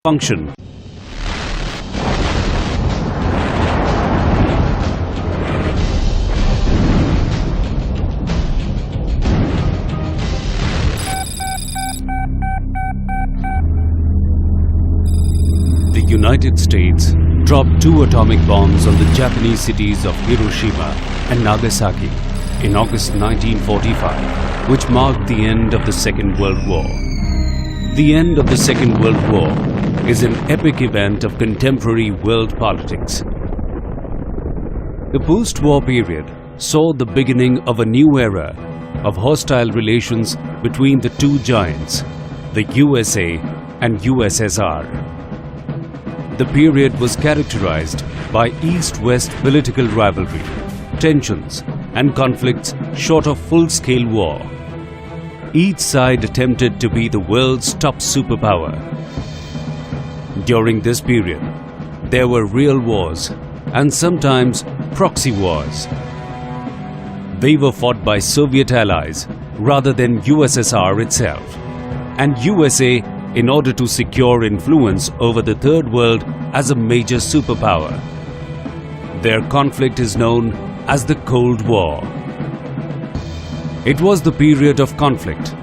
function. The United States dropped 2 atomic bombs on the Japanese cities of Hiroshima and Nagasaki in August 1945, which marked the end of the Second World War. The end of the Second World War is an epic event of contemporary world politics. The post-war period saw the beginning of a new era of hostile relations between the two giants, the USA and USSR. The period was characterized by East-West political rivalry, tensions, and conflicts short of full-scale war. Each side attempted to be the world's top superpower. During this period, there were real wars and sometimes proxy wars. They were fought by Soviet allies rather than USSR itself, and USA in order to secure influence over the Third World as a major superpower. Their conflict is known as the Cold War. It was the period of conflict,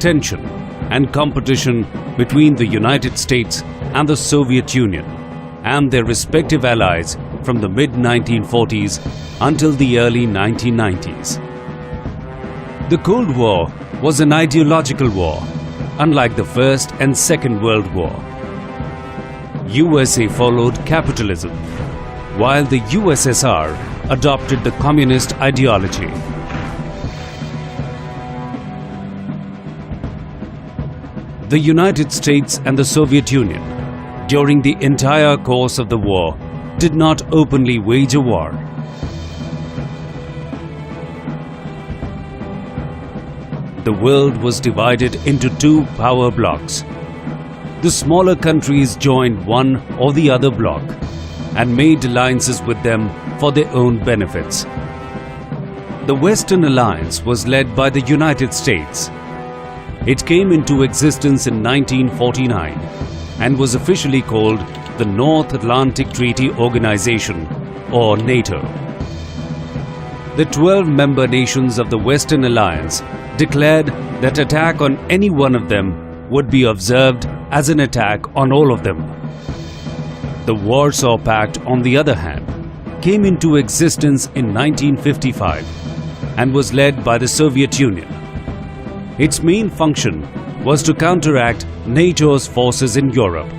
tension, and competition between the United States and the Soviet Union and their respective allies from the mid-1940s until the early 1990s. The Cold War was an ideological war, unlike the First and Second World War. USA followed capitalism, while the USSR adopted the communist ideology. The United States and the Soviet Union, during the entire course of the war, did not openly wage a war. The world was divided into 2 power blocks. The smaller countries joined one or the other bloc and made alliances with them for their own benefits. The Western Alliance was led by the United States. It came into existence in 1949 and was officially called the North Atlantic Treaty Organization, or NATO. The 12 member nations of the Western Alliance declared that attack on any one of them would be observed as an attack on all of them. The Warsaw Pact, on the other hand, came into existence in 1955 and was led by the Soviet Union. Its main function was to counteract NATO's forces in Europe.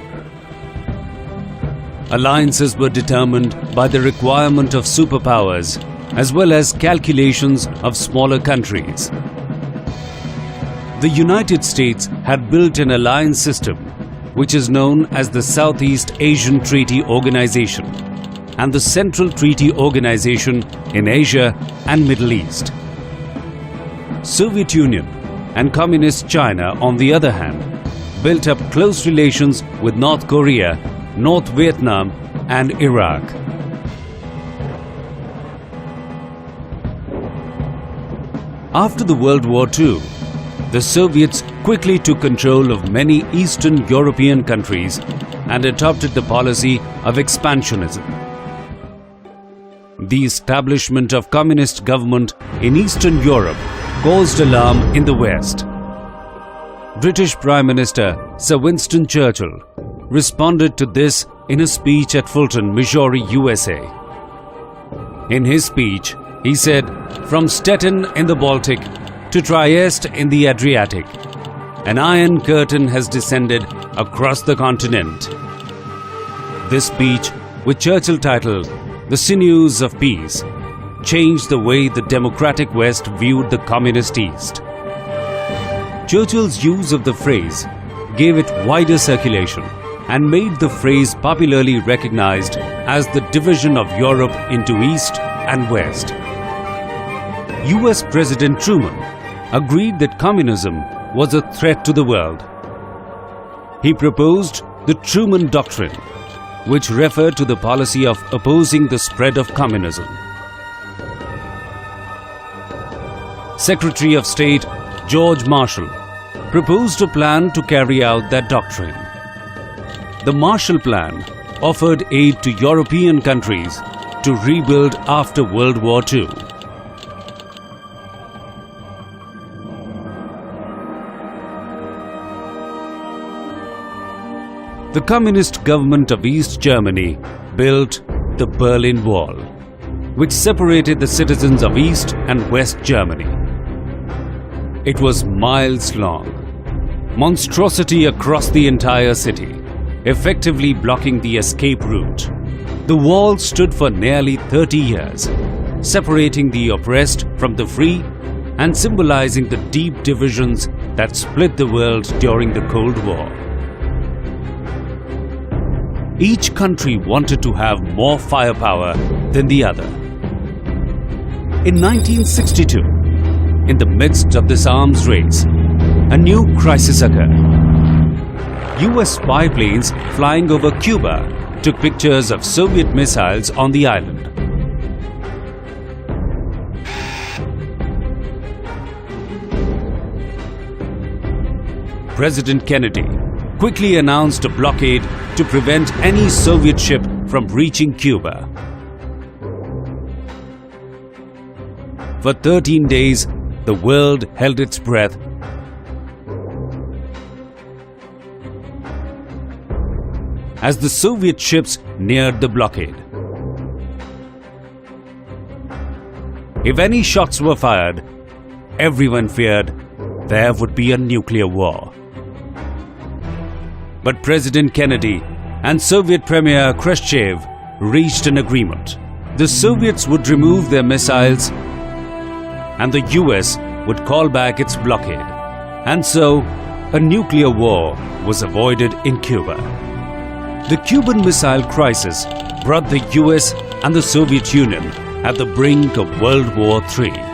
Alliances were determined by the requirement of superpowers as well as calculations of smaller countries. The United States had built an alliance system which is known as the Southeast Asian Treaty Organization and the Central Treaty Organization in Asia and Middle East. Soviet Union and Communist China, on the other hand, built up close relations with North Korea, North Vietnam, and Iraq. After the World War II, the Soviets quickly took control of many Eastern European countries and adopted the policy of expansionism. The establishment of communist government in Eastern Europe caused alarm in the West. British Prime Minister Sir Winston Churchill responded to this in a speech at Fulton, Missouri, USA. In his speech, he said, "From Stettin in the Baltic to Trieste in the Adriatic, an iron curtain has descended across the continent." This speech, which Churchill titled "The Sinews of Peace," changed the way the democratic West viewed the communist East. Churchill's use of the phrase gave it wider circulation and made the phrase popularly recognized as the division of Europe into East and West. US President Truman agreed that communism was a threat to the world. He proposed the Truman Doctrine, which referred to the policy of opposing the spread of communism. Secretary of State George Marshall proposed a plan to carry out that doctrine. The Marshall Plan offered aid to European countries to rebuild after World War II. The communist government of East Germany built the Berlin Wall, which separated the citizens of East and West Germany. It was miles long, monstrosity across the entire city, effectively blocking the escape route. The wall stood for nearly 30 years, separating the oppressed from the free and symbolizing the deep divisions that split the world during the Cold War. Each country wanted to have more firepower than the other. In 1962, in the midst of this arms race, a new crisis occurred. US spy planes flying over Cuba took pictures of Soviet missiles on the island. President Kennedy quickly announced a blockade to prevent any Soviet ship from reaching Cuba. For 13 days, the world held its breath as the Soviet ships neared the blockade. If any shots were fired, everyone feared there would be a nuclear war. But President Kennedy and Soviet Premier Khrushchev reached an agreement. The Soviets would remove their missiles and the US would call back its blockade. And so, a nuclear war was avoided in Cuba. The Cuban Missile Crisis brought the US and the Soviet Union at the brink of World War III.